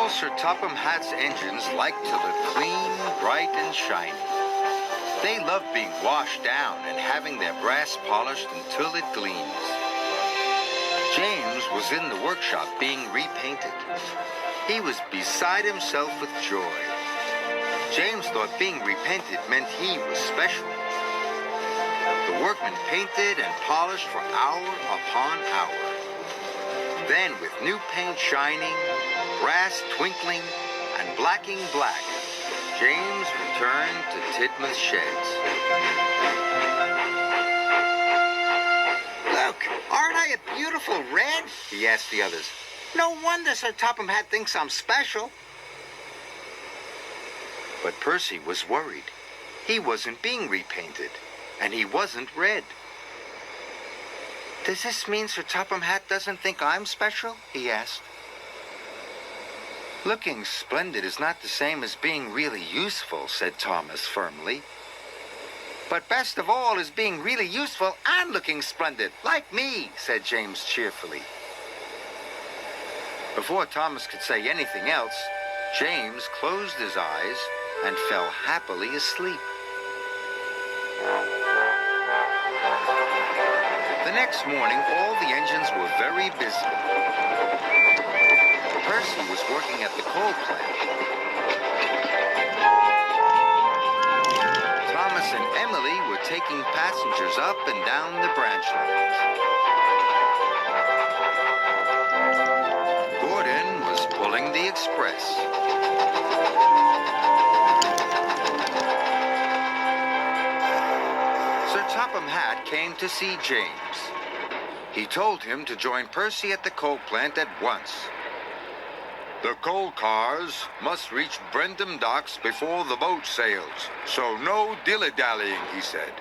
All Sir Topham Hatt's engines liked to look clean, bright, and shiny. They loved being washed down and having their brass polished until it gleams. James was in the workshop being repainted. He was beside himself with joy. James thought being repainted meant he was special. The workmen painted and polished for hour upon hour. Then, with new paint shining, brass twinkling, and blacking black, James returned to Tidmouth sheds. Look, aren't I a beautiful red? He asked the others. No wonder Sir Topham Hatt thinks I'm special. But Percy was worried. He wasn't being repainted, and he wasn't red. Does this mean Sir Topham Hatt doesn't think I'm special? He asked. Looking splendid is not the same as being really useful, said Thomas firmly. But best of all is being really useful and looking splendid, like me, said James cheerfully. Before Thomas could say anything else, James closed his eyes and fell happily asleep. The next morning, all the engines were very busy. Percy was working at the coal plant. Thomas and Emily were taking passengers up and down the branch lines. Gordon was pulling the express. Sir Topham Hatt came to see James. He told him to join Percy at the coal plant at once. The coal cars must reach Brendam docks before the boat sails, so no dilly-dallying, he said.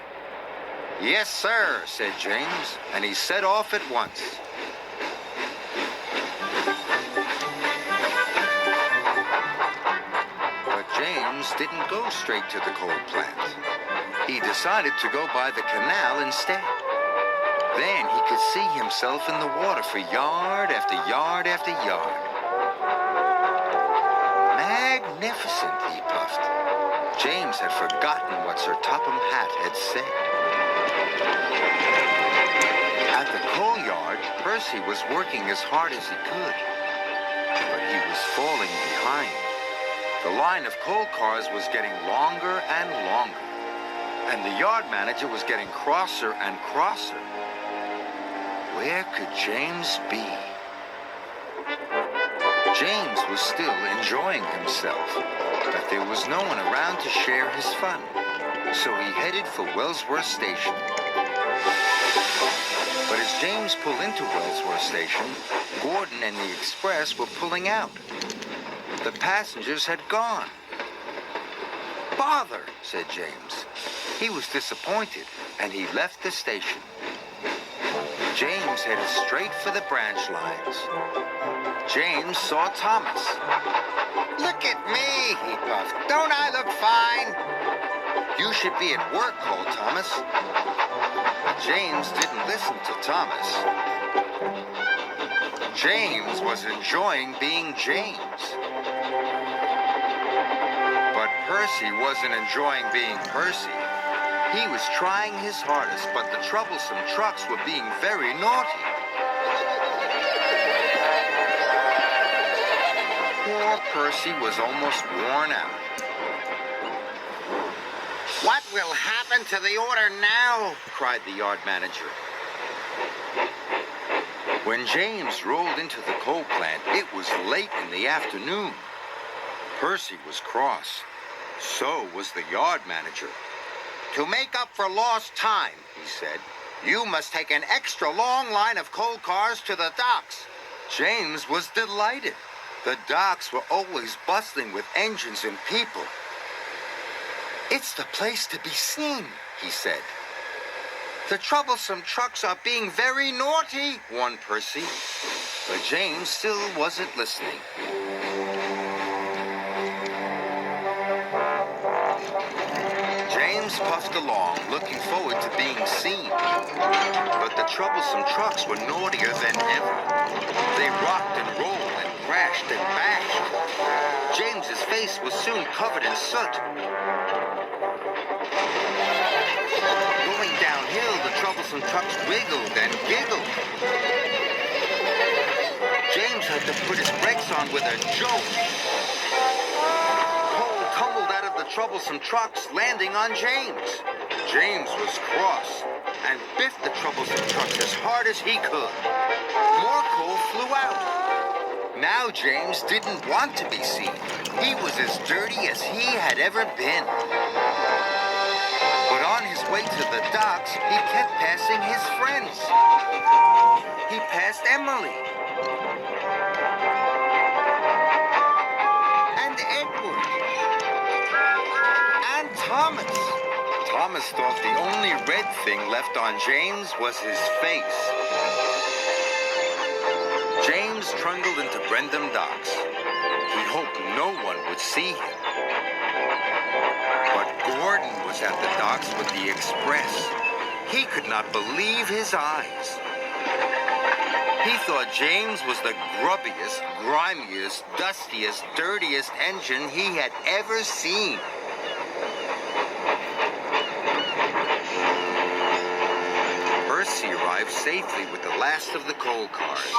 Yes, sir, said James, and he set off at once. But James didn't go straight to the coal plant. He decided to go by the canal instead. Then he could see himself in the water for yard after yard after yard. Magnificent, he puffed. James had forgotten what Sir Topham Hatt had said. At the coal yard, Percy was working as hard as he could. But he was falling behind. The line of coal cars was getting longer and longer. And the yard manager was getting crosser and crosser. Where could James be? James was still enjoying himself, but there was no one around to share his fun. So he headed for Wellsworth Station. But as James pulled into Wellsworth Station, Gordon and the express were pulling out. The passengers had gone. Bother, said James. He was disappointed, and he left the station. James headed straight for the branch lines. James saw Thomas. Look at me, he puffed. Don't I look fine? You should be at work, called Thomas. But James didn't listen to Thomas. James was enjoying being James. But Percy wasn't enjoying being Percy. He was trying his hardest, but the troublesome trucks were being very naughty. Poor Percy was almost worn out. What will happen to the order now? Cried the yard manager. When James rolled into the coal plant, it was late in the afternoon. Percy was cross. So was the yard manager. To make up for lost time, he said, you must take an extra long line of coal cars to the docks. James was delighted. The docks were always bustling with engines and people. It's the place to be seen, he said. The troublesome trucks are being very naughty, warned Percy. But James still wasn't listening. James puffed along, looking forward to being seen. But the troublesome trucks were naughtier than ever. They rocked and rolled and crashed crashed and bashed. James's face was soon covered in soot. Going downhill, the troublesome trucks wiggled and giggled. James had to put his brakes on with a jolt. Cole tumbled out of the troublesome trucks, landing on James. James was cross and biffed the troublesome trucks as hard as he could. More coal flew out. Now James didn't want to be seen. He was as dirty as he had ever been. But on his way to the docks, he kept passing his friends. He passed Emily. And Edward. And Thomas. Thomas thought the only red thing left on James was his face. James trundled into Brendam Docks. He hoped no one would see him. But Gordon was at the docks with the express. He could not believe his eyes. He thought James was the grubbiest, grimiest, dustiest, dirtiest engine he had ever seen. Percy arrived safely with the last of the coal cars.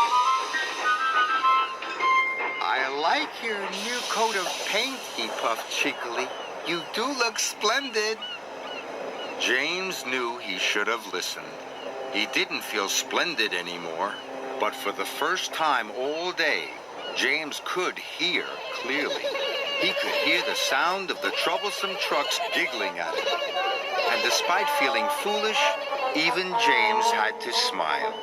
"I like your new coat of paint," he puffed cheekily. "You do look splendid." James knew he should have listened. He didn't feel splendid anymore. But for the first time all day, James could hear clearly. He could hear the sound of the troublesome trucks giggling at him. And despite feeling foolish, even James had to smile.